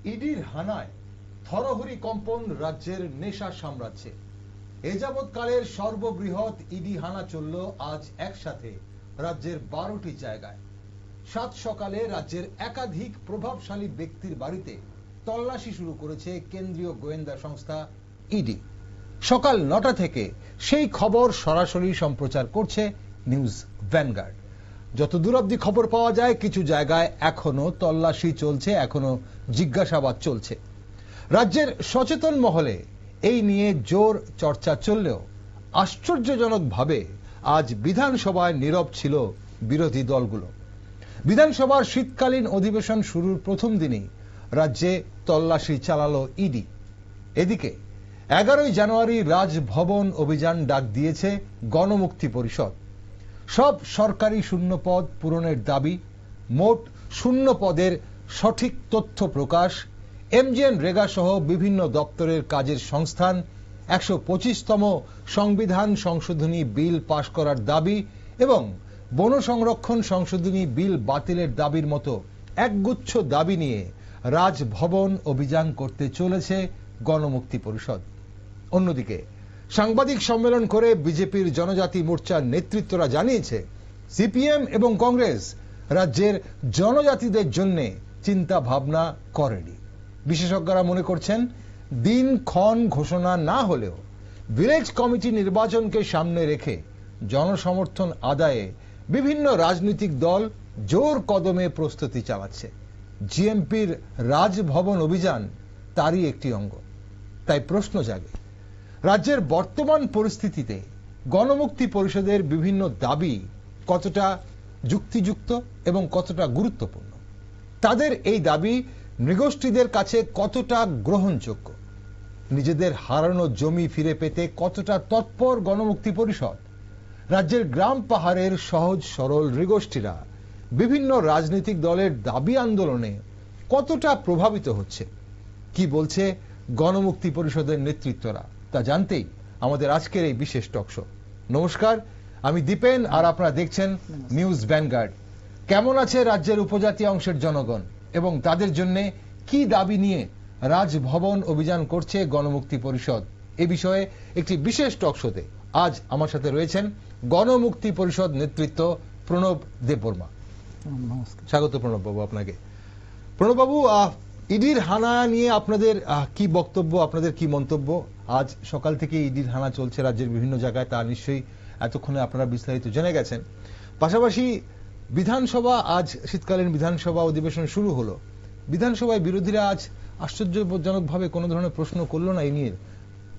ইডির হানায় থরহরি কম্পন রাজ্যের নেশা সাম্রাজ্যে। এ যাবৎকালের সর্ববৃহৎ ইডি হানা চলল আজ একসাথে রাজ্যের 12টি জায়গায়। সাত সকালে রাজ্যের একাধিক প্রভাবশালী ব্যক্তির বাড়িতে তল্লাশি শুরু করেছে কেন্দ্রীয় গোয়েন্দা সংস্থা ইডি। সকাল 9টা থেকে সেই খবর সরাসরি সম্প্রচার করছে নিউজ ভ্যানগার্ড। যতদূর অব্দি খবর পাওয়া যায়, কিছু জায়গায় এখনো তল্লাশি চলছে, এখনো জিজ্ঞাসাবাদ চলছে। রাজ্যের সচেতন মহলে এই নিয়ে জোর চর্চা চললেও আশ্চর্যজনকভাবে আজ বিধানসভায় নীরব ছিল বিরোধী দলগুলো। বিধানসভার শীতকালীন অধিবেশন শুরুর প্রথম দিনই রাজ্যে তল্লাশি চালালো ইডি। এদিকে 11ই জানুয়ারি রাজভবন অভিযান ডাক দিয়েছে গণমুক্তি পরিষদ। সব সরকারি শূন্য পদ পূরণের দাবি, মোট শূন্য পদের সঠিক তথ্য প্রকাশ, এমজিএন রেগা সহ বিভিন্ন দপ্তরের কাজের সংস্থান, 125তম সংবিধান সংশোধনী বিল পাশ করার দাবি এবং বন সংরক্ষণ সংশোধনী বিল বাতিলের দাবির মতো একগুচ্ছ দাবি নিয়ে রাজভবন অভিযান করতে চলেছে গণমুক্তি পরিষদ। অন্যদিকে সাংবাদিক সম্মেলন করে বিজেপির জনজাতি মোর্চার নেতৃত্বরা জানিয়েছে, সিপিএম এবং কংগ্রেস রাজ্যের জনজাতিদের জন্য চিন্তা ভাবনা করেনি। বিশেষজ্ঞরা মনে করছেন, দিনক্ষণ ঘোষণা না হলেও ভিলেজ কমিটি নির্বাচনকে সামনে রেখে জনসমর্থন আদায়ে বিভিন্ন রাজনৈতিক দল জোর কদমে প্রস্তুতি চালাচ্ছে। জিএমপির রাজভবন অভিযান তারই একটি অঙ্গ। তাই প্রশ্ন জাগে, রাজ্যের বর্তমান পরিস্থিতিতে গণমুক্তি পরিষদের বিভিন্ন দাবি কতটা যুক্তিযুক্ত এবং কতটা গুরুত্বপূর্ণ? তাদের এই দাবি নৃগোষ্ঠীদের কাছে কতটা গ্রহণযোগ্য? নিজেদের হারানো জমি ফিরে পেতে কতটা তৎপর গণমুক্তি পরিষদ? রাজ্যের গ্রাম পাহাড়ের সহজ সরল নৃগোষ্ঠীরা বিভিন্ন রাজনৈতিক দলের দাবি আন্দোলনে কতটা প্রভাবিত হচ্ছে? কি বলছে গণমুক্তি পরিষদের নেতৃত্বরা, তা জানতেই আমাদের আজকের এই বিশেষ টকশো। নমস্কার, আমি দীপেন আর আপনারা দেখছেন নিউজ ভ্যানগার্ড। কেমন আছে রাজ্যের উপজাতি অংশের জনগণ এবং তাদের জন্য কি দাবি নিয়ে রাজভবন অভিযান করছে গণমুক্তি পরিষদ, এ বিষয়ে একটি বিশেষ টকশোতে আজ আমার সাথে রয়েছেন গণমুক্তি পরিষদ নেতৃত্ব প্রণব দেববর্মা। স্বাগত প্রণব বাবু আপনাকে। প্রণব বাবু, ইডির হানা নিয়ে আপনাদের কি বক্তব্য, আপনাদের কি মন্তব্য? আজ সকাল থেকে ইডির হানা চলছে রাজ্যের বিভিন্ন জায়গায়, তা নিশ্চয়ই এতক্ষণে আপনারা বিস্তারিত জেনে গেছেন। পাশাপাশি বিধানসভা, আজ শীতকালীন বিধানসভা অধিবেশন শুরু হলো। বিধানসভায় বিরোধীরা আজ আশ্চর্যজনকভাবে কোনো ধরনের প্রশ্ন করলো না, এই নিয়ে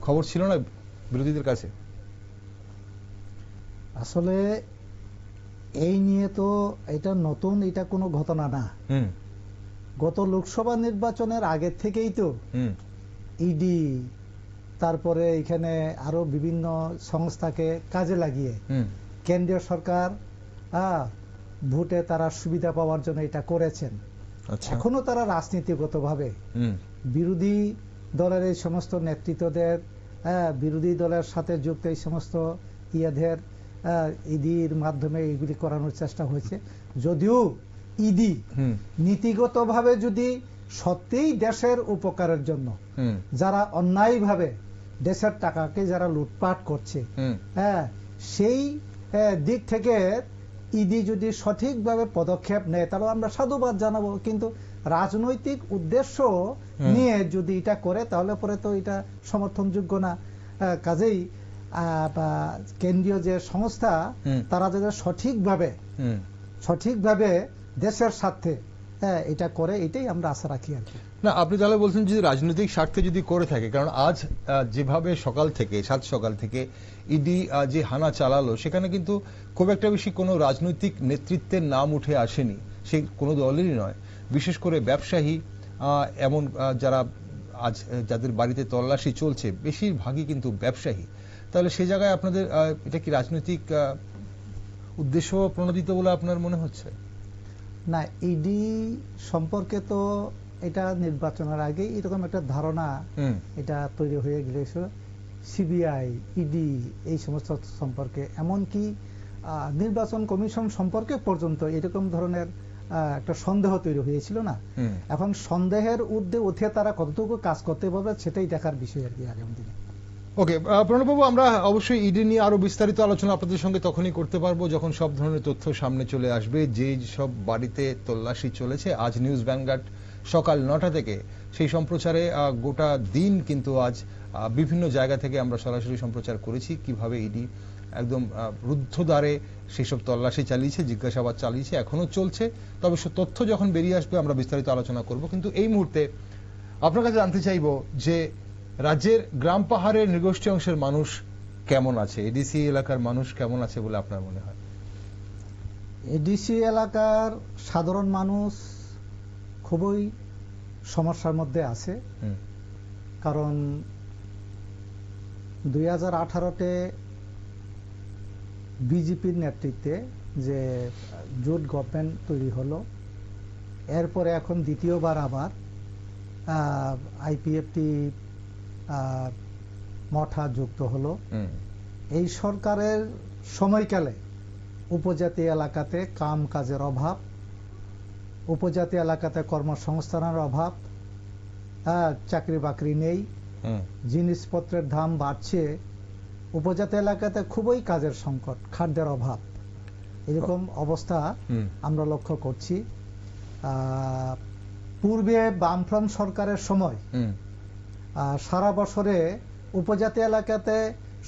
খবর ছিল না বিরোধীদের কাছে? আসলে এই নিয়ে তো এটা নতুন, এটা কোনো ঘটনা না। গত লোকসভা নির্বাচনের আগে থেকেই তো ইডি, তারপরে এখানে আরো বিভিন্ন সংস্থাকে কাজে লাগিয়ে কেন্দ্রীয় সরকার ভোটে তারা সুবিধা পাওয়ার জন্য এটা করেছেন। এখনো তারা রাজনীতিগতভাবে বিরোধী দলের এই সমস্ত নেতৃত্বদের, বিরোধী দলের সাথে যুক্ত এই সমস্ত ইয়াদের ইডির মাধ্যমে এগুলি করানোর চেষ্টা হয়েছে। যদিও ইডি নীতিগতভাবে যদি সত্যিই দেশের উপকারের জন্য, যারা অন্যায়ভাবে দেশের টাকাকে যারা লুটপাট করছে, সেই দিক থেকে ইডি যদি সঠিকভাবে পদক্ষেপ নেয় তাহলে আমরা সাধুবাদ জানাবো। কিন্তু রাজনৈতিক উদ্দেশ্য নিয়ে যদি এটা করে তাহলে পরে তো এটা সমর্থনযোগ্য না। কাজেই কেন্দ্রীয় যে সংস্থা, তারা যাতে সঠিকভাবে দেশের স্বার্থে এটা করে, এটাই আমরা আশা রাখি আর কি। না, আপনি তাহলে বলছেন যদি রাজনৈতিক স্বার্থে যদি করে থাকে, কারণ আজ যেভাবে সাত সকাল থেকে ইডি যে হানা চালালো, সেখানে কিন্তু খুব একটা বেশি কোনো রাজনৈতিক নেতৃত্বের নাম উঠে আসেনি, সে কোনো দলেরই নয়। বিশেষ করে ব্যবসায়ী, এমন যারা আজ যাদের বাড়িতে তল্লাশি চলছে, বেশিরভাগই কিন্তু ব্যবসায়ী। তাহলে সে জায়গায় আপনাদের এটা কি রাজনৈতিক উদ্দেশ্য প্রণোদিত বলে আপনার মনে হচ্ছে? না, ইডি সম্পর্কে তো এটা নির্বাচনের আগে এরকম একটা ধারণা এটা তৈরি হয়ে গিয়েছিল। সিবিআই, ইডি এই সমস্ত সম্পর্কে, এমনকি নির্বাচন কমিশন সম্পর্কে পর্যন্ত এরকম ধরনের একটা সন্দেহ তৈরি হয়েছিল না। এখন সন্দেহের ঊর্ধ্বে উঠে তারা কতটুকু কাজ করতে পারবে সেটাই দেখার বিষয় আর কি আগামী দিনে। ওকে, প্রণববাবু, আমরা অবশ্যই ইডি নিয়ে আরো বিস্তারিত আলোচনা আপনাদের সঙ্গে তখনই করতে পারবো যখন সব ধরনের তথ্য সামনে চলে আসবে। যে সব বাড়িতে তল্লাশি চলেছে, আজ নিউজ ভ্যানগার্ড সকাল 9টা থেকে সেই সম্প্রচারে গোটা দিন কিন্তু আজ বিভিন্ন জায়গা থেকে আমরা সরাসরি সম্প্রচার করেছি কিভাবে ইডি একদম রুদ্ধদ্বারে সেই সব তল্লাশি চালিয়েছে, জিজ্ঞাসাবাদ চালিয়েছে, এখনো চলছে। তবে তথ্য যখন বেরিয়ে আসবে আমরা বিস্তারিত আলোচনা করব। কিন্তু এই মুহূর্তে আপনার কাছে জানতে চাইবো যে রাজ্যের গ্রাম পাহাড়ের নৃগোষ্ঠী অংশের মানুষ কেমন আছে, এডিসি এলাকার মানুষ কেমন আছে বলে আপনার মনে হয়? এডিসি এলাকার সাধারণ মানুষ খুবই সমস্যার মধ্যে আছে। কারণ 2018-তে বিজেপির নেতৃত্বে যে জোট গভর্নমেন্ট তৈরি হলো, এরপরে এখন দ্বিতীয়বার আবার আইপিএফটি মঠা যুক্ত হলো। এই সরকারের সময়কালে উপজাতি এলাকাতে কাম কাজের অভাব, উপজাতি এলাকাতে কর্মসংস্থানের অভাব, চাকরি বাকরি নেই, জিনিসপত্রের দাম বাড়ছে, উপজাতি এলাকাতে খুবই কাজের সংকট, খাদ্যের অভাব, এরকম অবস্থা আমরা লক্ষ্য করছি। পূর্বে বামফ্রন্ট সরকারের সময় সারা বছরে উপজাতি এলাকাতে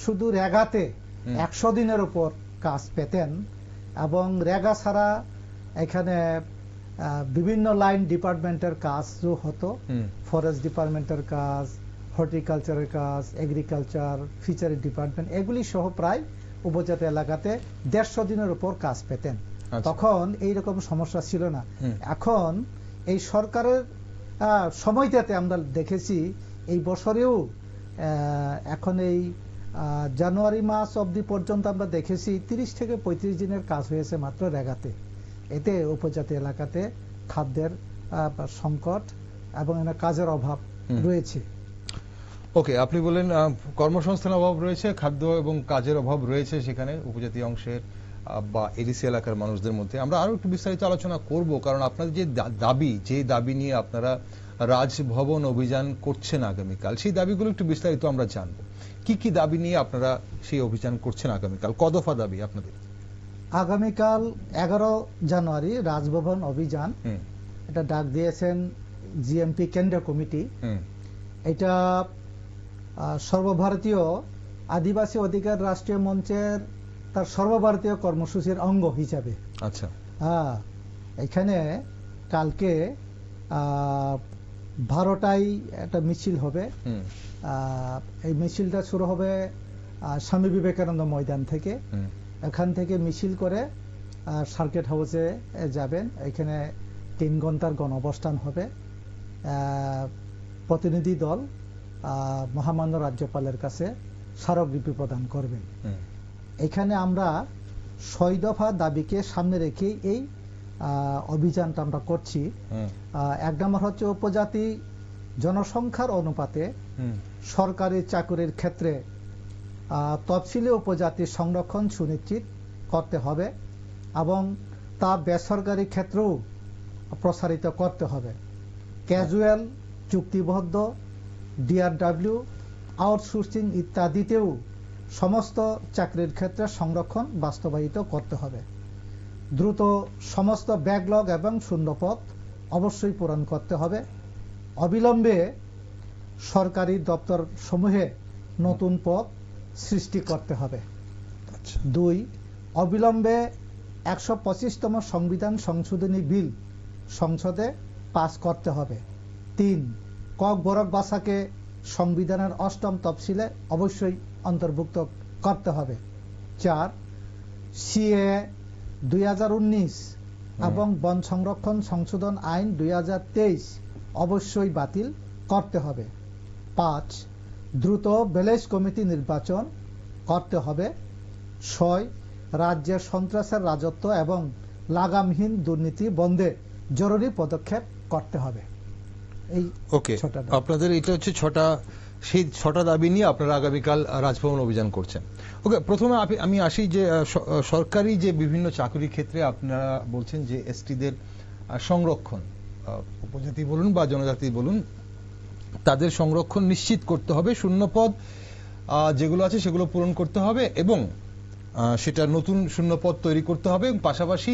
শুধু রেগাতে 100 দিনের উপর কাজ পেতেন, এবং রেগা ছাড়া এখানে বিভিন্ন লাইন ডিপার্টমেন্টের কাজ হতো, ফরেস্ট ডিপার্টমেন্টের কাজ, হর্টিকালচারের কাজ, এগ্রিকালচার, ফিশারি ডিপার্টমেন্ট, এগুলি সহ প্রায় উপজাতি এলাকাতে 150 দিনের উপর কাজ পেতেন। তখন এইরকম সমস্যা ছিল না। এখন এই সরকারের সময়টাতে আমরা দেখেছি এই বছরেও এখন এই জানুয়ারি মাস অবধি পর্যন্ত আমরা দেখেছি 30 থেকে 35 দিনের কাজ হয়েছে মাত্র রেগাতে। এতে উপজাতি এলাকাতে খাদ্যের সংকট এবং কাজের অভাব রয়েছে। ওকে, আপনি বলেন কর্মসংস্থানের অভাব রয়েছে, খাদ্য এবং কাজের অভাব রয়েছে সেখানে উপজাতি অংশের বা এডিসি এলাকার মানুষদের মধ্যে। আমরা আরো একটু বিস্তারিত আলোচনা করব, কারণ আপনাদের যে দাবি নিয়ে আপনারা রাজভবন অভিযান করছেন আগামীকাল, সেই দাবিগুলো একটু বিস্তারিত আমরা জানবো। কি কি দাবি নিয়ে আপনারা সেই অভিযান করছেন আগামীকাল, কদফা দাবি আপনাদের? আগামীকাল 11 জানুয়ারি রাজভবন অভিযান, এটা ডাক দিয়েছেন জিএমপি কেন্দ্রীয় কমিটি। এটা সর্বভারতীয় আদিবাসী অধিকার রাষ্ট্রীয় মঞ্চের তার সর্বভারতীয় কর্মসূচির অঙ্গ হিসাবে। আচ্ছা, এখানে কালকে 12টায় একটা মিছিল হবে। এই মিছিলটা শুরু হবে স্বামী বিবেকানন্দ ময়দান থেকে। এখান থেকে মিছিল করে সার্কিট হাউসে যাবেন। এখানে 3 ঘন্টার গণঅবস্থান হবে। প্রতিনিধি দল মহামান্য রাজ্যপালের কাছে স্মারকলিপি প্রদান করবেন। এখানে আমরা 6 দফা দাবিকে সামনে রেখে এই অভিযানটা আমরা করছি। 1 নম্বর হচ্ছে উপজাতি জনসংখ্যার অনুপাতে সরকারি চাকরির ক্ষেত্রে তফসিলি উপজাতি সংরক্ষণ সুনিশ্চিত করতে হবে এবং তা বেসরকারি ক্ষেত্রেও প্রসারিত করতে হবে। ক্যাজুয়াল, চুক্তিবদ্ধ, ডিআরডব্লিউ, আউটসোর্সিং ইত্যাদিতেও সমস্ত চাকরির ক্ষেত্রে সংরক্ষণ বাস্তবায়িত করতে হবে। দ্রুত সমস্ত ব্যাকলগ এবং শূন্যপদ অবশ্যই পূরণ করতে হবে। অবিলম্বে সরকারি দপ্তর সমূহে নতুন পদ সৃষ্টি করতে হবে। 2, অবিলম্বে 125তম সংবিধান সংশোধনী বিল সংসদে পাস করতে হবে। 3, ককবরক ভাষাকে সংবিধানের 8ম তফসিলে অবশ্যই অন্তর্ভুক্ত করতে হবে। 4, সিএ 2019 এবং বন সংরক্ষণ সংশোধন আইন 2023 অবশ্যই বাতিল করতে হবে। 5, দ্রুত ভিলেজ কমিটি নির্বাচন করতে হবে। 6, রাজ্যের সন্ত্রাসের রাজত্ব এবং লাগামহীন দুর্নীতি বন্ধে জরুরি পদক্ষেপ করতে হবে। এই আপনাদের এটা হচ্ছে 6টা দাবি নিয়ে আপনারা আগামীকাল রাজভবন অভিযান করছেন। ওকে, প্রথমে আমি আসি যে সরকারি যে বিভিন্ন চাকরির ক্ষেত্রে আপনারা বলছেন যে এসটিদের সংরক্ষণ, উপজাতি বলুন বা জনজাতি বলুন, তাদের সংরক্ষণ নিশ্চিত করতে হবে, শূন্যপদ যেগুলো আছে সেগুলো পূরণ করতে হবে এবং সেটা নতুন শূন্যপদ তৈরি করতে হবে এবং পাশাপাশি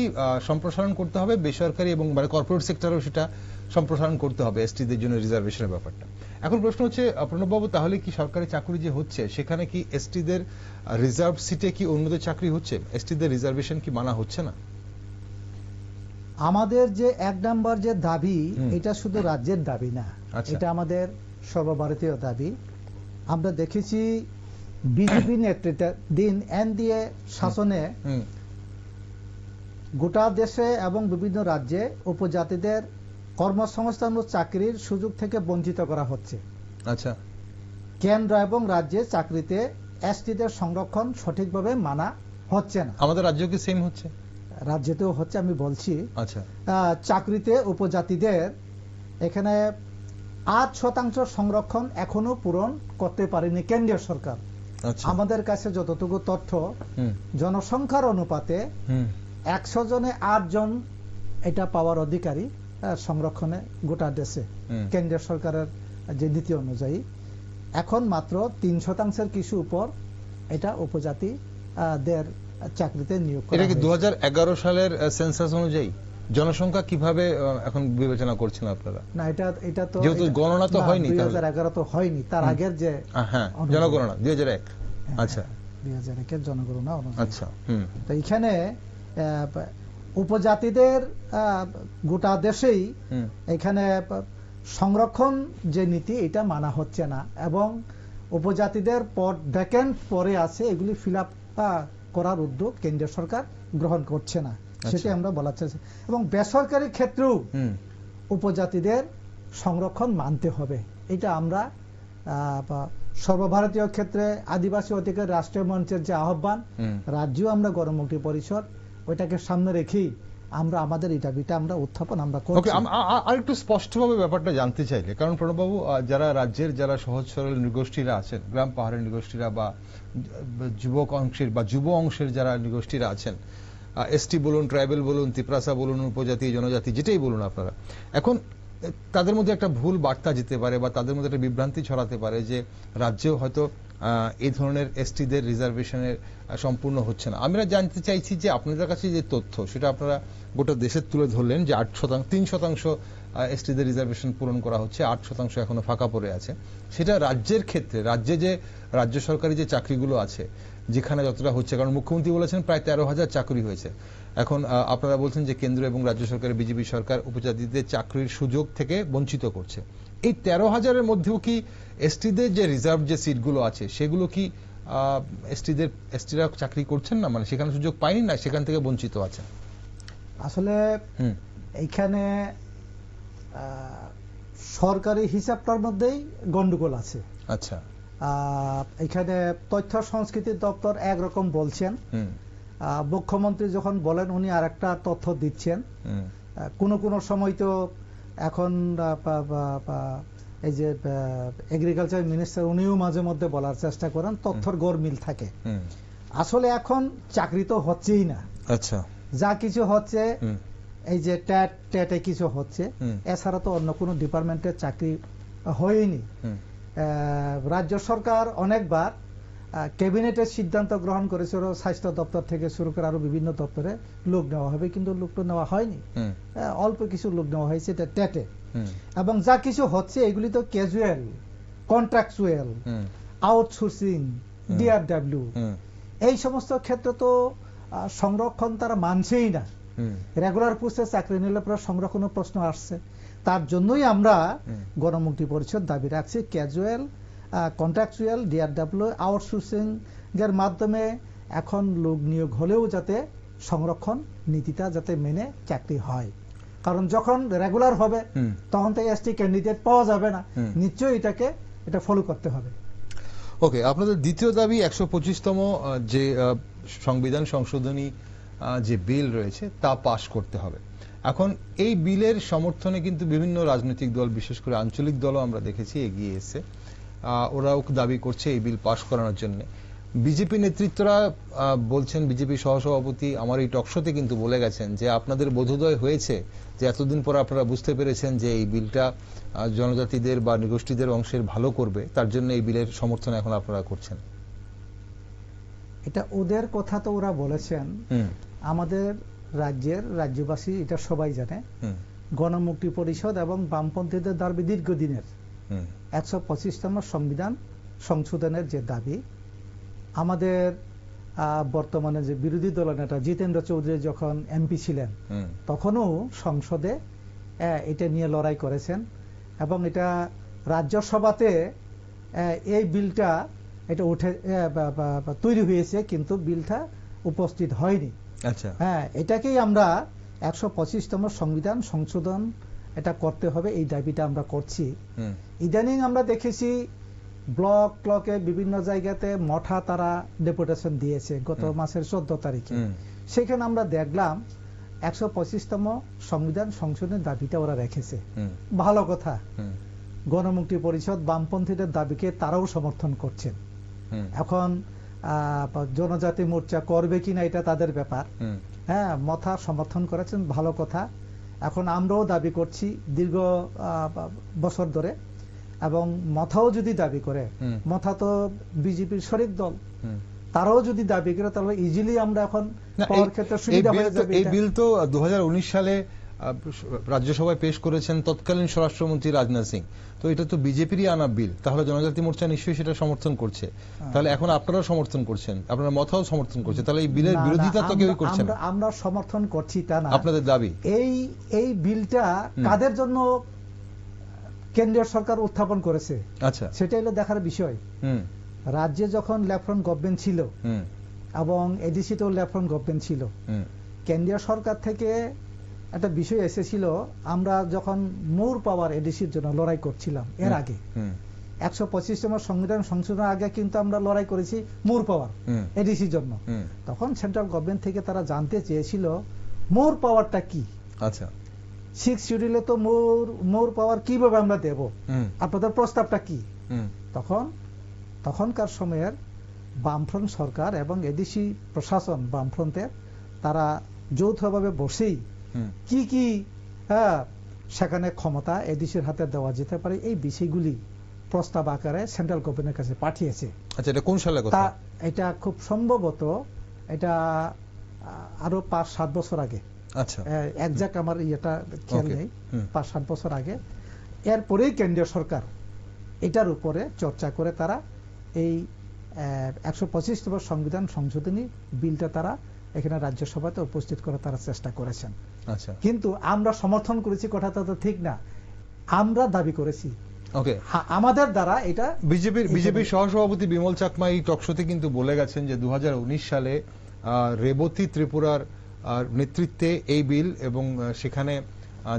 সম্প্রসারণ করতে হবে বেসরকারি এবং মানে কর্পোরেট সেক্টরেও সেটা সম্প্রসারণ করতে হবে এসটিদের জন্য রিজার্ভেশনের ব্যাপারটা। এখন প্রশ্ন হচ্ছে প্রণববাবু, তাহলে কি সরকারি চাকরি যে হচ্ছে সেখানে কি এসটিদের রিজার্ভ সিটে কি অন্যদের চাকরি হচ্ছে? এসটিদের রিজার্ভেশন কি মানা হচ্ছে না? আমাদের যে 1 নম্বর যে দাবি, এটা শুধু রাজ্যের দাবি না, এটা আমাদের সর্বভারতীয় দাবি। আমরা দেখেছি বিজেপি নেতৃত্বাধীন এনডিএ শাসনে গোটা দেশে এবং বিভিন্ন রাজ্যে উপজাতিদের কর্মসংস্থান ও চাকরির সুযোগ থেকে বঞ্চিত করা হচ্ছে। আচ্ছা, কেন্দ্র এবং রাজ্যে চাকরিতে এসটিদের সংরক্ষণ সঠিকভাবে মানা হচ্ছে না। আমাদের রাজ্য কি সেম হচ্ছে? রাজ্যতেও হচ্ছে, আমি বলছি। আচ্ছা, চাকরিতে উপজাতিদের এখানে 8% সংরক্ষণ এখনো পূরণ করতে পারেনি কেন্দ্রীয় সরকার। আমাদের কাছে যতটুকু তথ্য, জনসংখ্যার অনুপাতে 100 জনে 8 জন এটা পাওয়ার অধিকারী সংরক্ষণে গোটা দেশে কেন্দ্রীয় সরকারের যে নীতি অনুযায়ী। এখন মাত্র 3% কিছু উপর এটা উপজাতিদের চাকরিতে নিয়োগ করা। এটা কি 2011 সালের সেন্সাস অনুযায়ী জনসংখ্যা কিভাবে এখন বিবেচনা করছেন আপনারা? না, এটা তো যেহেতু গণনা তো হয়নি, 2011 তো হয়নি, তার আগের যে জনগণনা 2001। আচ্ছা, 2001 এর জনগণনা অনুযায়ী। আচ্ছা, তো এখানে উপজাতিদের গোটা দেশেই এখানে সংরক্ষণ যে নীতি এটা মানা হচ্ছে না এবং উপজাতিদের পদ ভ্যাকেন্ট পরে আছে, এগুলি ফিল আপ করার উদ্যোগ কেন্দ্রীয় সরকার গ্রহণ করছে না, সেটাই আমরা বলার চেষ্টা। এবং বেসরকারি ক্ষেত্রেও উপজাতিদের সংরক্ষণ মানতে হবে, এটা আমরা সর্বভারতীয় ক্ষেত্রে আদিবাসী অধিকার রাষ্ট্রীয় মঞ্চের যে আহ্বান, রাজ্যেও আমরা গণমুক্তি পরিষদ ওইটাকে সামনে রেখেই আমরা আমাদের এই দাবিটা আমরা উত্থাপন আমরা করছি। আর একটু স্পষ্টভাবে ব্যাপারটা জানতে চাইলে, কারণ প্রণববাবু, যারা রাজ্যের যারা সহজ সরল নৃগোষ্ঠীরা আছেন, গ্রাম পাহাড়ের নৃগোষ্ঠীরা বা যুবক অংশের বা যুব অংশের যারা নৃগোষ্ঠীরা আছেন, এসটি বলুন, ট্রাইবেল বলুন, তিপ্রাসা বলুন, উপজাতি, জনজাতি, যেটাই বলুন আপনারা, এখন তাদের মধ্যে একটা ভুল বার্তা যেতে পারে বা তাদের মধ্যে একটা বিভ্রান্তি ছড়াতে পারে যে রাজ্যেও হয়তো এই ধরনের এসটিদের রিজার্ভেশনের সম্পূর্ণ হচ্ছে না। আমরা জানতে চাইছি যে আপনাদের কাছে যে তথ্য সেটা আপনারা গোটা দেশের তুলে ধরলেন যে 3% এসটিদের রিজার্ভেশন পূরণ করা হচ্ছে, 8% এখনো ফাঁকা পড়ে আছে। সেটা রাজ্যের ক্ষেত্রে, রাজ্য সরকারি যে চাকরিগুলো আছে যেখানে যতটা হচ্ছে, কারণ মুখ্যমন্ত্রী বলেছেন প্রায় 13,000 চাকরি হয়েছে। এখন আপনারা বলছেন যে কেন্দ্র এবং রাজ্য সরকারের বিজেপি সরকার উপজাতিদের চাকরির সুযোগ থেকে বঞ্চিত করছে। এই 13,000-এর মধ্যেও কি এসটিদের যে রিজার্ভ যে সিটগুলো আছে সেগুলো কি এসটিরা চাকরি করছেন না, মানে সেখানে সুযোগ পায়নি না, সেখান থেকে বঞ্চিত আছেন? আসলে এইখানে সরকারি হিসাবটার মধ্যেই গন্ডগোল আছে। আচ্ছা, এখানে তথ্য সংস্কৃতি দপ্তর একরকম বলছেন, মুখ্যমন্ত্রী যখন বলেন উনি আরেকটা তথ্য দিচ্ছেন। কোন সময় তো এখন এই যে এগ্রিকালচার মিনিস্টার উনিও মাঝে মধ্যে বলার চেষ্টা করেন, তথ্যর গরমিল থাকে। আসলে এখন চাকরি তো হচ্ছেই না। আচ্ছা, যা কিছু হচ্ছে এই যে ট্যাটে কিছু হচ্ছে, এছাড়া তো অন্য কোনো ডিপার্টমেন্টের চাকরি হয়নি। রাজ্য সরকার অনেকবার ক্যাবিনেটের সিদ্ধান্ত গ্রহণ করেছিল স্বাস্থ্য দপ্তর থেকে শুরু করে আরো বিভিন্ন দপ্তরে লোক নেওয়া হবে, কিন্তু লোক তো নেওয়া হয়নি, অল্প কিছু লোক নেওয়া হয়েছে এটা ট্যাটে। এবং যা কিছু হচ্ছে এগুলি তো ক্যাজুয়াল, কন্ট্রাকচুয়াল, আউটসোর্সিং, ডিআরডব্লিউ, এই সমস্ত ক্ষেত্রে তো সংরক্ষণ তারা মানছেই না। রেগুলার পোস্টে চাকরি নিলে পরে সংরক্ষণের প্রশ্ন আসছে। তার জন্যই আমরা গণমুক্তি পরিষদ দাবি রাখছি ক্যাজুয়াল, কন্ট্রাকচুয়াল, ডিআরডব্লিউ, আউটসোর্সিং এর মাধ্যমে এখন লোক নিয়োগ হলেও যাতে সংরক্ষণ নীতিটা যাতে মেনে চাকরি হয়। কারণ যখন রেগুলার হবে তখন তো এসটি ক্যান্ডিডেট পাওয়া যাবে না, নিশ্চয়ই এটা ফলো করতে হবে। ওকে, আপনাদের দ্বিতীয় দাবি 125তম যে সংবিধান সংশোধনী যে বিল রয়েছে তা পাশ করতে হবে। এখন এই বিলের সমর্থনে কিন্তু বিভিন্ন রাজনৈতিক দল, বিশেষ করে আঞ্চলিক দলও আমরা দেখেছি এগিয়ে এসে, ওরাও দাবি করছে এই বিল পাশ করানোর জন্য। বিজেপি নেতৃত্বরা বলছেন, বিজেপি সহসভাপতি আমার এই টকশোতে কিন্তু বলে গেছেন যে আপনাদের বোধোদয় হয়েছে যে এতদিন পর আপনারা বুঝতে পেরেছেন যে এই বিলটা জনজাতিদের বা নৃগোষ্ঠীদের অংশের ভালো করবে, তার জন্য এই বিলের সমর্থন এখন আপনারা করছেন। এটা ওদের কথা তো ওরা বলেছেন, আমাদের রাজ্যবাসী এটা সবাই জানে, গণমুক্তি পরিষদ এবং বামপন্থীদের দাবি দীর্ঘদিনের 125তম সংবিধান সংশোধনের যে দাবি, আমাদের বর্তমানে যে বিরোধী দলনেতা জিতেন্দ্র চৌধুরী যখন এমপি ছিলেন তখনও সংসদে এটা নিয়ে লড়াই করেছেন এবং এটা রাজ্যসভাতে এই বিলটা এটা উঠে তৈরি হয়েছে, কিন্তু বিলটা উপস্থিত হয়নি। আচ্ছা, হ্যাঁ, এটাকেই আমরা 125তম সংবিধান সংশোধন এটা করতে হবে, এই দাবিটা আমরা করছি। ইদানিং আমরা দেখেছি ব্লকে বিভিন্ন জায়গাতে মঠা তারা ডেপুটেশন দিয়েছে গত মাসের 14 তারিখে। সেখানে আমরা দেখলাম 125তম সংবিধান সংশোধনের দাবিটা ওরা রেখেছে, ভালো কথা। গণমুক্তি পরিষদ বামপন্থীদের দাবিকে তারাও সমর্থন করছেন। এখন জনজাতি মোর্চা করবে কিনা এটা তাদের ব্যাপার। হ্যাঁ, মথা সমর্থন করেছেন, ভালো কথা। এখন আমরাও দাবি করছি দীর্ঘ বছর ধরে, এবং মথাও যদি দাবি করে, মথা তো বিজেপির শরিক দল, তারাও যদি দাবি করে তাহলে ইজিলি আমরা এখন পাওয়ার ক্ষেত্রে সুবিধা হয়ে যাবে। এই বিল তো 2019 সালে রাজ্যসভায় পেশ করেছেন তৎকালীন স্বরাষ্ট্রমন্ত্রী রাজনাথ সিং, তো এটা তো বিজেপিরই আনা বিল, তাহলে জনজাতি মোর্চা নিশ্চয়ই সেটা সমর্থন করছে। তাহলে এখন আপনারা সমর্থন করছেন, আপনারা মথাও সমর্থন করছে, তাহলে এই বিলের বিরোধিতা তো কেউই করছে না। আমরা সমর্থন করছি তা না, আপনাদের দাবি এই বিলটা কাদের জন্য কেন্দ্রীয় সরকার উত্থাপন করেছে, আচ্ছা, সেটা হলো দেখার বিষয়। রাজ্যে যখন লেফটেন্যান্ট গভর্নমেন্ট ছিল এবং এডিসিতেও লেফটেন্যান্ট গভর্নমেন্ট ছিল, কেন্দ্রীয় সরকার থেকে একটা বিষয় এসেছিল, আমরা যখন মোর পাওয়ার এডিসির জন্য লড়াই করছিলাম এর আগে 125তম সংবিধান সংশোধনের আগে কিন্তু আমরা লড়াই করেছি মোর পাওয়ার এডিসির জন্য। তখন সেন্ট্রাল গভর্নমেন্ট থেকে তারা জানতে চেয়েছিল মোর পাওয়ারটা কি। আচ্ছা, 6 শিডিউলে তো মোর পাওয়ার কিভাবে আমরা দেব, আপনাদের প্রস্তাবটা কি। তখনকার সময়ের বামফ্রন্ট সরকার এবং এডিসি প্রশাসন বামফ্রন্টের তারা যৌথভাবে বসেই কি কি সেখানে ক্ষমতা এডিসির হাতে দেওয়া যেতে পারে এই বিষয়গুলি প্রস্তাব আকারে সেন্ট্রাল গভর্নমেন্টের কাছে পাঠিয়েছে। আচ্ছা, এটা কোন সালের কথা? এটা খুব সম্ভবত এটা আরো 5-7 বছর আগে। আচ্ছা, একজাক্ট আমার ইয়েটা খেয়াল নেই, 5-7 বছর আগে। এরপরেই কেন্দ্রীয় সরকার এটার উপরে চর্চা করে তারা এই 125তম সংবিধান সংশোধনী বিলটা তারা এখানে রাজ্যসভাতে উপস্থিত করে তারা চেষ্টা করেছেন। আচ্ছা, কিন্তু আমরা সমর্থন করেছি কথাটা তো ঠিক না, আমরা দাবি করেছি আমাদের দ্বারা এটা। বিজেপির সহসভাপতি বিমল চাকমা এই টকশোতে কিন্তু বলে গেছেন যে 2019 সালে রেবতী ত্রিপুরার নেতৃত্বে এই বিল, এবং সেখানে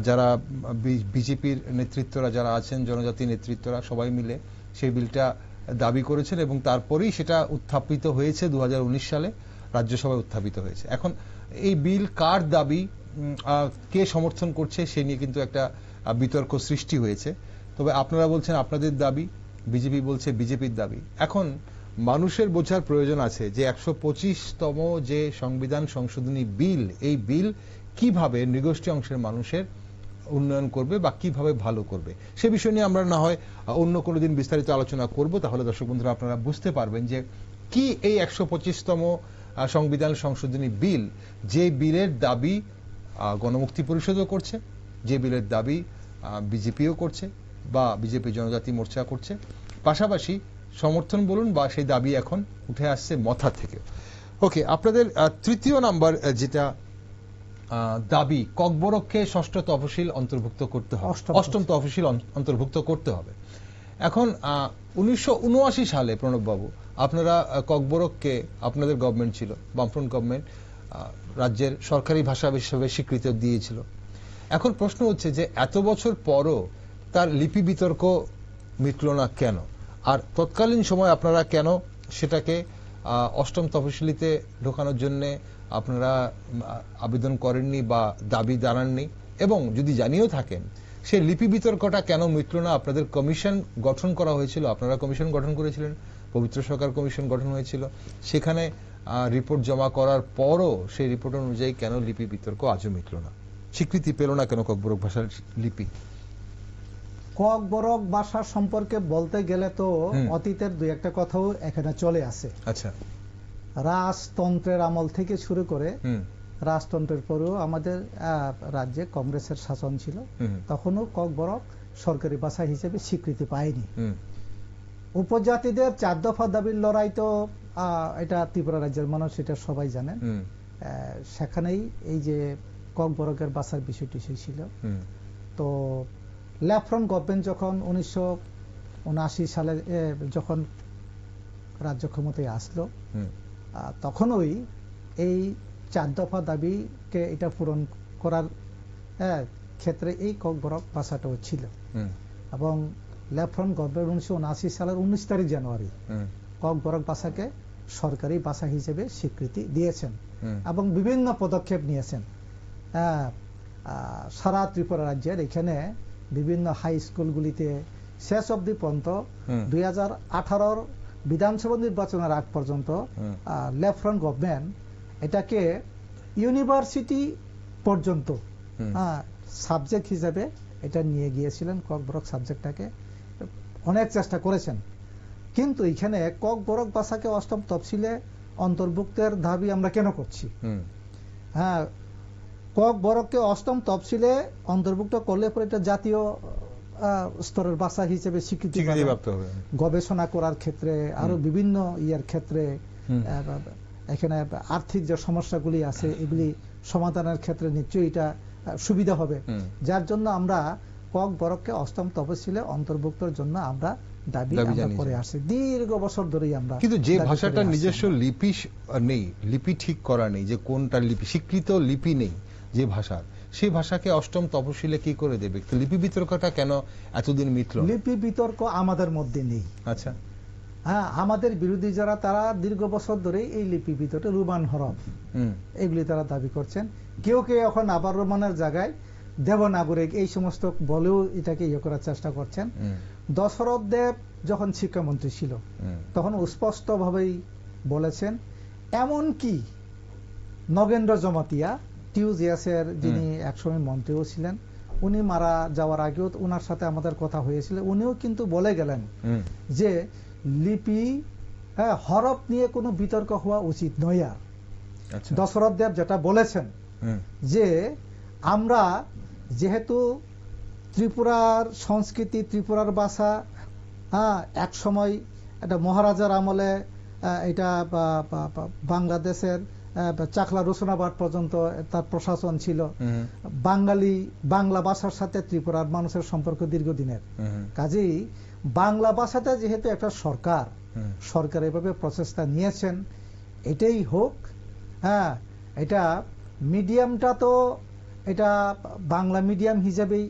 যারা বিজেপির নেতৃত্বরা যারা আছেন, জনজাতি নেতৃত্বরা সবাই মিলে সেই বিলটা দাবি করেছেন, এবং তারপরেই সেটা উত্থাপিত হয়েছে 2019 সালে রাজ্যসভায় উত্থাপিত হয়েছে। এখন এই বিল কার দাবি, কে সমর্থন করছে সে নিয়ে কিন্তু একটা বিতর্ক সৃষ্টি হয়েছে। তবে আপনারা বলছেন আপনাদের দাবি, বিজেপি বলছে বিজেপির দাবি। এখন মানুষের বোঝার প্রয়োজন আছে যে 125তম যে সংবিধান সংশোধনী বিল, এই বিল কিভাবে নৃগোষ্ঠী অংশের মানুষের উন্নয়ন করবে বা কিভাবে ভালো করবে, সে বিষয় নিয়ে আমরা না হয় অন্য কোনো দিন বিস্তারিত আলোচনা করব। তাহলে দর্শক বন্ধুরা আপনারা বুঝতে পারবেন যে কি এই 125তম সংবিধান সংশোধনী বিল, যে বিলের দাবি গণমুক্তি পরিষদও করছে, যে বিলের দাবি বিজেপিও করছে বা বিজেপি জনজাতি মোর্চা করছে, পাশাপাশি সমর্থন বলুন বা সেই দাবি এখন উঠে আসছে মথা থেকে। ওকে, আপনাদের তৃতীয় নাম্বার যেটা দাবি, ককবরককে ষষ্ঠ তফসিল অন্তর্ভুক্ত করতে হবে, অষ্টম তফসিল অন্তর্ভুক্ত করতে হবে। এখন 1979 সালে প্রণব বাবু আপনারা ককবরককে, আপনাদের গভর্নমেন্ট ছিল, বামফ্রন্ট গভর্নমেন্ট, রাজ্যের সরকারি ভাষা হিসেবে স্বীকৃতি দিয়েছিল। এখন প্রশ্ন হচ্ছে যে এত বছর পরও তার লিপি বিতর্ক মিটল না কেন, আর তৎকালীন সময় আপনারা কেন সেটাকে অষ্টম তফসিলিতে ঢোকানোর জন্য আপনারা আবেদন করেননি বা দাবি জানাননি, এবং যদি জানিয়েও থাকেন সেই লিপি বিতর্কটা কেন মিটল না? আপনাদের কমিশন গঠন করা হয়েছিল, আপনারা কমিশন গঠন করেছিলেন পবিত্র সরকার কমিশন গঠন হয়েছিল, সেখানে রিপোর্ট জমা করার পরও সেই রিপোর্ট অনুযায়ী কেন লিপি বিতর্ক আজও মিটল না, স্বীকৃতি পেল না কেন ককবরক ভাষার লিপি? ককবরক ভাষা সম্পর্কে বলতে গেলে তো অতীতের দুই একটা কথাও এখানে চলে আসে। আচ্ছা, রাজতন্ত্রের আমল থেকে শুরু করে রাজতন্ত্রের পরেও আমাদের রাজ্যে কংগ্রেসের শাসন ছিল, তখনও ককবরক সরকারি ভাষা হিসেবে স্বীকৃতি পায়নি। উপজাতিদের 4 দফা দাবির লড়াই তো এটা ত্রিপুরা রাজ্যের মানুষ এটা সবাই জানেন, সেখানেই এই যে ককবরকের ভাষার বিষয়টি ছিল। তো লেফট গভর্নমেন্ট যখন 1979 সালে যখন রাজ্য ক্ষমতায় আসলো, তখনই এই 4 দফা দাবিকে এটা পূরণ করার ক্ষেত্রে এই ককবরক ভাষাটাও ছিল। এবং লেফট গভর্নমেন্ট 1979 সালের 19 তারিখ জানুয়ারি ককবরক ভাষাকে সরকারি ভাষা হিসেবে স্বীকৃতি দিয়েছেন এবং বিভিন্ন পদক্ষেপ নিয়েছেন। সারা ত্রিপুরা রাজ্যের এখানে বিভিন্ন হাই স্কুলগুলিতে শেষ অবধি পর্যন্ত 2018 বিধানসভা নির্বাচনের আগ পর্যন্ত লেফট গভর্নমেন্ট এটাকে ইউনিভার্সিটি পর্যন্ত সাবজেক্ট হিসেবে এটা নিয়ে গিয়েছিলেন। ককবরক সাবজেক্টটাকে অনেক চেষ্টা করেছেন, কিন্তু এখানে ককবরক ভাষাকে 8ম তফসিলে অন্তর্ভুক্তের দাবি আমরা কেন করছি? ককবরককে 8ম তফসিলে অন্তর্ভুক্ত করলে পরে এটা জাতীয় স্তরের ভাষা হিসেবে স্বীকৃতি পাবে। গবেষণা করার ক্ষেত্রে আরো বিভিন্ন ইয়ার ক্ষেত্রে, এখানে আর্থিক যে সমস্যাগুলি আছে এগুলি সমাধানের ক্ষেত্রে নিশ্চয়ই এটা সুবিধা হবে। যার জন্য আমরা ককবরককে 8ম তফসিলে অন্তর্ভুক্তের জন্য আমরা দাবি করে আসছি দীর্ঘ বছর ধরেই। আমরা কিন্তু যে ভাষাটার নিজস্ব লিপি নেই, লিপি ঠিক করা নেই, যে কোনটা লিপি স্বীকৃত লিপি নেই যে ভাষার, সেই ভাষাকে 8ম তফসিলে কি করে দেবে? লিপি বিতর্কটা কেন এতদিন মিটল? লিপি বিতর্ক আমাদের মধ্যে নেই। আচ্ছা, আমাদের বিরোধী যারা তারা দীর্ঘ বছর ধরেই এই লিপি বিতর্কে রোমান হরফ এগুলি তারা দাবি করছেন। কেউ কেউ এখন আবার রোমানের জায়গায় দেবনাগরিক এই সমস্ত বলেও এটাকে ইয়ে করার চেষ্টা করছেন। দশরথ দেব যখন শিক্ষামন্ত্রী ছিল তখন স্পষ্ট ভাবেই বলেছেন, এমনকি নগেন্দ্র জমাতিয়া টিউজিয়াসের যিনি একসময় মন্ত্রীও ছিলেন, উনি মারা যাওয়ার আগেও ওনার সাথে আমাদের কথা হয়েছিল, উনিও কিন্তু বলে গেলেন যে লিপি হরফ নিয়ে কোনো বিতর্ক হওয়া উচিত নয়। আর দশরথ দেব যেটা বলেছেন যে আমরা যেহেতু ত্রিপুরার সংস্কৃতি, ত্রিপুরার ভাষা এক সময় এটা মহারাজার আমলে এটা বাংলাদেশের চাকলা রোশনাবাদ পর্যন্ত তার প্রশাসন ছিল, বাংলা ভাষার সাথে ত্রিপুরার মানুষের সম্পর্ক দীর্ঘদিনের, কাজেই বাংলা ভাষাতে যেহেতু একটা সরকার এভাবে প্রচেষ্টা নিয়েছেন, এটাই হোক। এটা মিডিয়ামটা তো এটা বাংলা মিডিয়াম হিসেবেই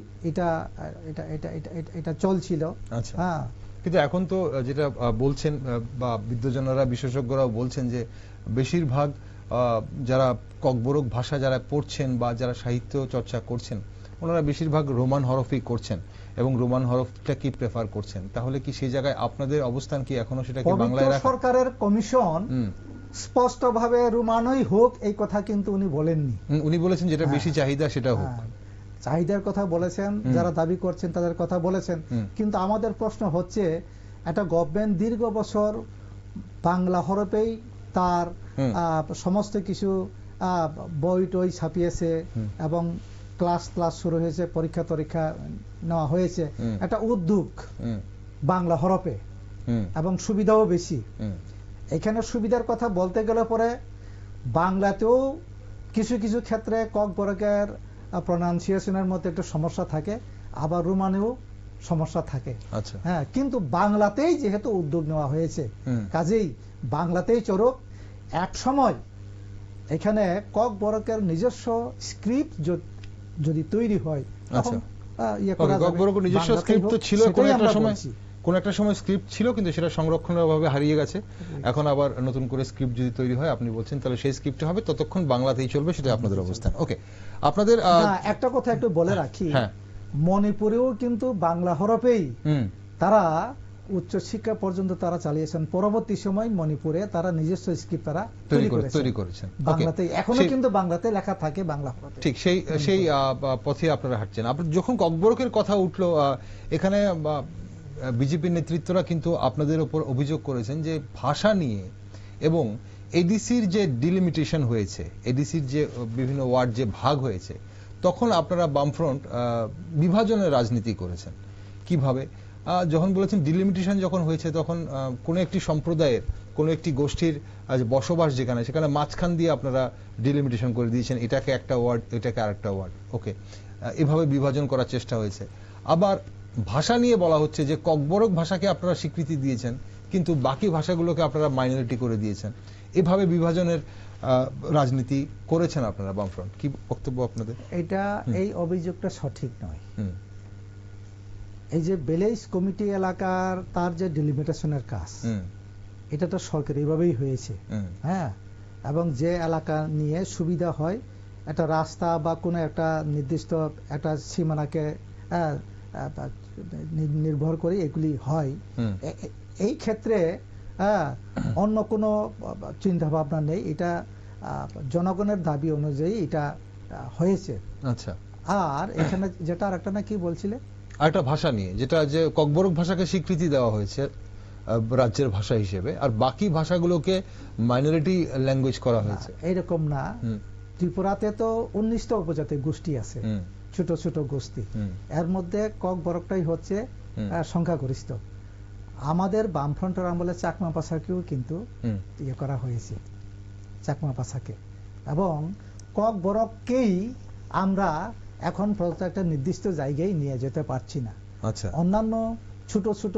এটা চলছিল। কিন্তু এখন তো যেটা বলছেন বা বিদ্বজনেরা বিশেষজ্ঞরাও বলছেন যে বেশিরভাগ যারা ককবরক ভাষা যারা পড়ছেন বা যারা সাহিত্য চর্চা করছেন ওনারা বেশিরভাগ রোমান হরফই করছেন এবং রোমান হরফটা কি প্রেফার করছেন। তাহলে কি সেই জায়গায় আপনাদের অবস্থান কি এখনো সেটা কি বাংলায় রাখা? সরকারের কমিশন স্পষ্টভাবে রোমানই হোক এই কথা কিন্তু উনি বলেননি। উনি বলেছেন যেটা বেশি চাহিদা সেটা হোক, চাহিদার কথা বলেছেন, যারা দাবি করছেন তাদের কথা বলেছেন। কিন্তু আমাদের প্রশ্ন হচ্ছে, একটা গভর্নমেন্ট দীর্ঘ বছর বাংলা হরফেই তার সমস্ত কিছু বই টই ছাপিয়েছে এবং ক্লাস শুরু হয়েছে, পরীক্ষা টরীক্ষা নেওয়া হয়েছে, একটা উদ্যোগ বাংলা হরফে এবং সুবিধাও বেশি। এখানে সুবিধার কথা বলতে গেলে পরে বাংলাতেও কিছু কিছু ক্ষেত্রে ককবরকের প্রনাউন্সিয়েশনের মধ্যে একটা সমস্যা থাকে, আবার রোমানেও সমস্যা থাকে। কিন্তু বাংলাতেই যেহেতু উদ্যোগ নেওয়া হয়েছে, কাজেই বাংলাতেই চলুক। এক সময় এখানে ককবরকের নিজস্ব স্ক্রিপ্ট যদি তৈরি হয়, নিজস্ব স্ক্রিপ্ট তো ছিল কোন একটা সময় স্ক্রিপ্ট ছিল, কিন্তু সেটা সংরক্ষণের অভাবে হারিয়ে গেছে। এখন আবার নতুন করে স্ক্রিপ্ট যদি তৈরি হয় আপনি বলছেন তাহলে সেই স্ক্রিপ্ট হবে, ততক্ষণ বাংলাতেই চলবে, সেটা আপনাদের অবস্থান। ওকে, আপনাদের একটা কথা একটু বলে রাখি, মণিপুরেও কিন্তু বাংলা হরফেই তারা উচ্চশিক্ষা পর্যন্ত তারা চালিয়েছেন। পরবর্তী সময় মণিপুরে তারা নিজস্ব স্ক্রিপ্ট তারা তৈরি করেছেন বাংলাতে। এখনো কিন্তু বাংলাতে লেখা থাকে বাংলা হতে। ঠিক সেই পথে আপনারা হাঁটছেন। আপনার যখন ককবরকের কথা উঠলো, এখানে বিজেপির নেতৃত্বরা কিন্তু আপনাদের উপর অভিযোগ করেছেন যে ভাষা নিয়ে এবং এডিসির যে ডিলিমিটেশন হয়েছে, এডিসির যে বিভিন্ন ওয়ার্ড যে ভাগ হয়েছে, তখন আপনারা বামফ্রন্ট বিভাজনের রাজনীতি করেছেন। কিভাবে? যখন বলেছেন ডিলিমিটেশন যখন হয়েছে, তখন কোন একটি সম্প্রদায়ের কোন একটি গোষ্ঠীর বসবাস যেখানে, সেখানে মাঝখান দিয়ে আপনারা ডিলিমিটেশন করে দিয়েছেন, এটাকে একটা ওয়ার্ড, এটাকে আরেকটা ওয়ার্ড। ওকে, এভাবে বিভাজন করার চেষ্টা হয়েছে। আবার ভাষা নিয়ে বলা হচ্ছে যে ককবরক ভাষাকে আপনারা স্বীকৃতি দিয়েছেন, কিন্তু বাকি ভাষাগুলোকে আপনারা মাইনরিটি করে দিয়েছেন। এভাবে বিভাজনের রাজনীতি করেছেন আপনারা বামফ্রন্ট। কি বক্তব্য আপনাদের? এই অভিযোগটা সঠিক নয়। এই যে বেলেইস কমিটি এলাকার তার যে ডিলিমিটেশনের কাজ, এটা তো সরকার এইভাবেই হয়েছে। হ্যাঁ, এবং যে এলাকা নিয়ে সুবিধা হয়, একটা রাস্তা বা কোনো একটা নির্দিষ্ট একটা সীমানাকে নির্ভর করে এগুলি হয়। এই ক্ষেত্রে অন্য কোনো চিন্তা ভাবনা নেই, এটা জনগণের দাবি অনুযায়ী এটা হয়েছে। আচ্ছা, আর এখানে যেটা আরেকটা না কি বলছিলে, আরেকটা ভাষা নিয়ে, যেটা যে ককবরক ভাষাকে স্বীকৃতি দেওয়া হয়েছে রাজ্যের ভাষা হিসেবে, আর বাকি ভাষাগুলোকে মাইনরিটি ল্যাঙ্গুয়েজ করা হয়েছে। এইরকম না, ত্রিপুরাতে তো 19টা উপজাতি গোষ্ঠী আছে, ছোট ছোট গোষ্ঠী। এর মধ্যে ককবরকটাই হচ্ছে সংখ্যাগরিষ্ঠ। আমাদের বামফ্রন্টের আমলে চাকমা ভাষাকেও কিন্তু ইয়ে করা হয়েছে, চাকমা ভাষাকে। এবং ককবরককেই আমরা এখন একটা নির্দিষ্ট জায়গায় নিয়ে যেতে পারছি না। আচ্ছা, অন্যান্য ছোট ছোট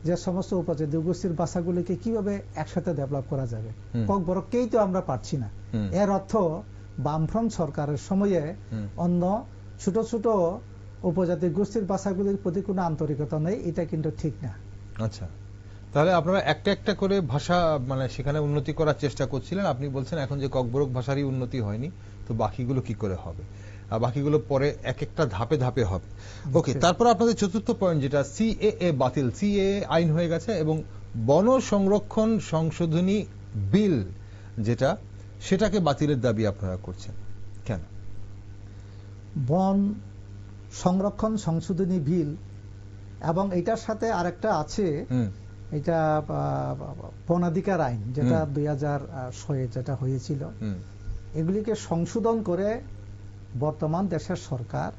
যে সমস্ত উপজাতি গোষ্ঠীর ভাষাগুলিকে কিভাবে একসাথে ডেভেলপ করা যাবে, ককবরককেই তো আমরা পারছি না। এর অর্থ বামফ্রন্ট সরকারের সময়ে অন্য ছোট ছোট উপজাতি গোষ্ঠীর ভাষাগুলির প্রতি কোনো আন্তরিকতা নেই, এটা কিন্তু ঠিক না। আচ্ছা, তাহলে আপনারা একটা একটা করে ভাষা মানে সেখানে উন্নতি করার চেষ্টা করছিলেন। আপনি বলছেন এখন যে ককবরক ভাষারই উন্নতি হয়নি, তো বাকিগুলো কি করে হবে? বাকিগুলো পরে এক একটা ধাপে ধাপে হবে। ওকে, তারপর আপনাদের চতুর্থ পয়েন্ট, যেটা সিএএ বাতিল। সিএএ আইন হয়ে গেছে এবং বন সংরক্ষণ সংশোধনী বিল যেটা, সেটাকে বাতিলের দাবি আপনারা করছেন কেন? বন সংরক্ষণ সংশোধনী বিল এবং এটার সাথে আরেকটা আছে, এটা বনাধিকার আইন, যেটা 2006 যেটা হয়েছিল, এগুলিকে সংশোধন করে বর্তমান দেশের সরকার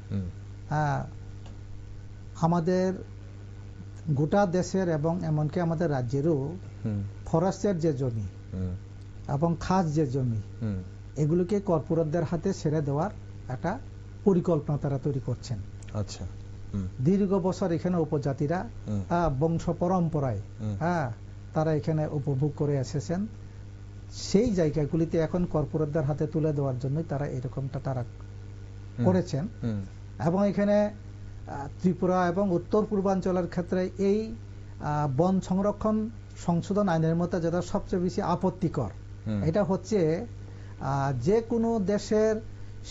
আমাদের গোটা দেশের এবং এমনকি আমাদের রাজ্যেরও ফরেস্টের যে জমি এবং খাস যে জমি, এগুলোকে কর্পোরেটদের হাতে ছেড়ে দেওয়ার একটা পরিকল্পনা তারা তৈরি করছেন। আচ্ছা, দীর্ঘ বছর এখানে উপজাতিরা বংশ পরম্পরায় তারা এখানে উপভোগ করে এসেছেন। সেই জায়গাগুলিতে এখন কর্পোরেটদের হাতে তুলে দেওয়ার জন্য তারা এরকমটা তারা করেছেন। এবং এখানে ত্রিপুরা এবং উত্তর পূর্বাঞ্চলের ক্ষেত্রে এই বন সংরক্ষণ সংশোধন আইনের মধ্যে যেটা সবচেয়ে বেশি আপত্তিকর, এটা হচ্ছে যে কোনো দেশের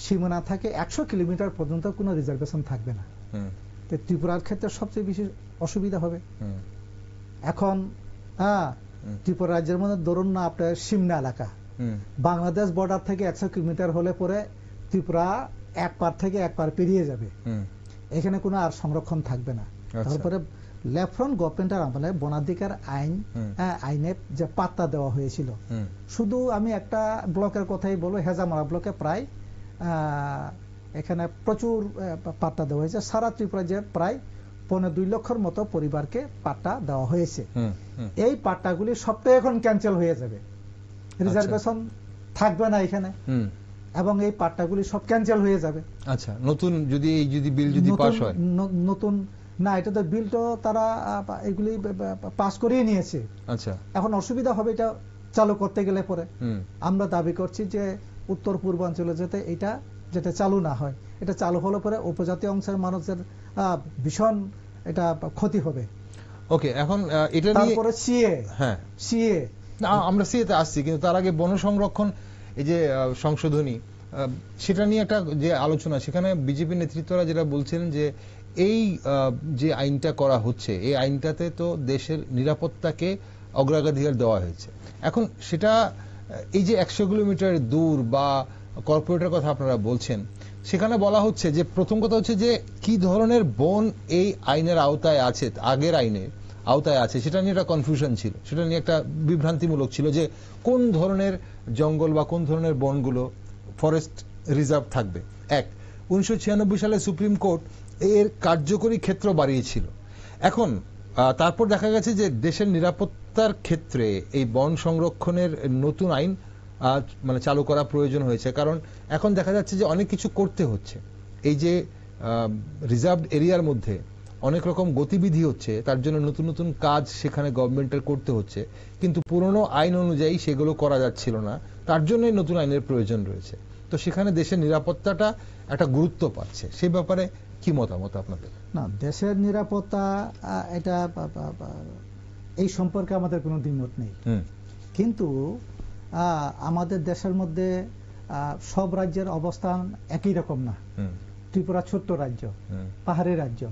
সীমানা থেকে 100 কিলোমিটার পর্যন্ত কোনো রিজার্ভেশন থাকবে না। ত্রিপুরার ক্ষেত্রে সবচেয়ে বেশি অসুবিধা হবে। এখন ত্রিপুরা রাজ্যের মধ্যে ধরুন না আপনার সিমনা এলাকা, বাংলাদেশ বর্ডার থেকে 100 কিলোমিটার হলে পরে ত্রিপুরা এক পার থেকে এক পার পেরিয়ে যাবে, এখানে কোনো আর সংরক্ষণ থাকবে না। তারপরে লেফট্রন্ট গভর্নমেন্টের আমলে বনাধিকার আইনে যে পাত্তা দেওয়া হয়েছিল, শুধু আমি একটা ব্লকের কথাই বলবো, হেজামারা ব্লকে প্রায় এখানে প্রচুর পাট্টা দেওয়া হয়েছে। সারা ত্রিপুরা যে প্রায় 2.5 লক্ষের মতো পরিবারকে পাট্টা দেওয়া হয়েছে। এই পাট্টাগুলি সবটাই এখন ক্যান্সেল হয়ে যাবে, রিজার্ভেশন থাকবে না এখানে, এবং এই পাট্টাগুলি সব ক্যান্সেল হয়ে যাবে। আচ্ছা, নতুন যদি বিল যদি পাস হয়, নতুন না, এটা তো বিল তো তারা এগুলি পাস করিয়ে নিয়েছে। আচ্ছা, এখন অসুবিধা হবে এটা চালু করতে গেলে পরে। আমরা দাবি করছি যে উত্তর পূর্বাঞ্চলে যাতে এটা যেটা চালু না হয়, এটা চালু হলে পরে উপজাতি অংশের মানুষের ভীষণ এটা ক্ষতি হবে। ওকে, এখন এটা নিয়ে তারপরে সিএ আমরা সিএতে আসছি, কিন্তু তার আগে বন সংরক্ষণ এই যে সংশোধনী, সেটা নিয়ে একটা যে আলোচনা, সেখানে বিজেপি নেতৃত্বরা যেটা বলছিলেন যে এই যে আইনটা করা হচ্ছে, এই আইনটাতে তো দেশের নিরাপত্তাকে অগ্রাধিকার দেওয়া হয়েছে। এখন সেটা এই যে 100 কিলোমিটার দূর বা কর্পোরেটের কথা আপনারা বলছেন, সেখানে বলা হচ্ছে যে প্রথম কথা হচ্ছে যে কি ধরনের বন এই আইনের আওতায় আছে, আগের আইনের আওতায় আছে, সেটা নিয়ে একটা কনফিউশন ছিল, সেটা নিয়ে একটা বিভ্রান্তিমূলক ছিল যে কোন ধরনের জঙ্গল বা কোন ধরনের বনগুলো ফরেস্ট রিজার্ভ থাকবে। 1996 সালে সুপ্রিম কোর্ট এর কার্যকরী ক্ষেত্র বাড়িয়েছিল। এখন তারপর দেখা গেছে যে দেশের নিরাপত্তার ক্ষেত্রে এই বন সংরক্ষণের নতুন আইন মানে চালু করা প্রয়োজন হয়েছে, কারণ এখন দেখা যাচ্ছে যে অনেক কিছু করতে হচ্ছে। এই যে রিজার্ভ এরিয়ার মধ্যে অনেক রকম গতিবিধি হচ্ছে, তার জন্য নতুন নতুন কাজ সেখানে গভর্নমেন্টের করতে হচ্ছে, কিন্তু পুরনো আইন অনুযায়ী সেগুলো করা যাচ্ছিল না, তার জন্যই নতুন আইনের প্রয়োজন রয়েছে। তো সেখানে দেশের নিরাপত্তাটা একটা গুরুত্ব পাচ্ছে, সেই ব্যাপারে কি মতামত আপনাদের? না, দেশের নিরাপত্তা এটা এই সম্পর্কে আমাদের কোনো দ্বিমত নেই, কিন্তু আমাদের দেশের মধ্যে সব রাজ্যের অবস্থান একই রকম না। ত্রিপুরা ছোট্ট রাজ্য, পাহাড়ি রাজ্য,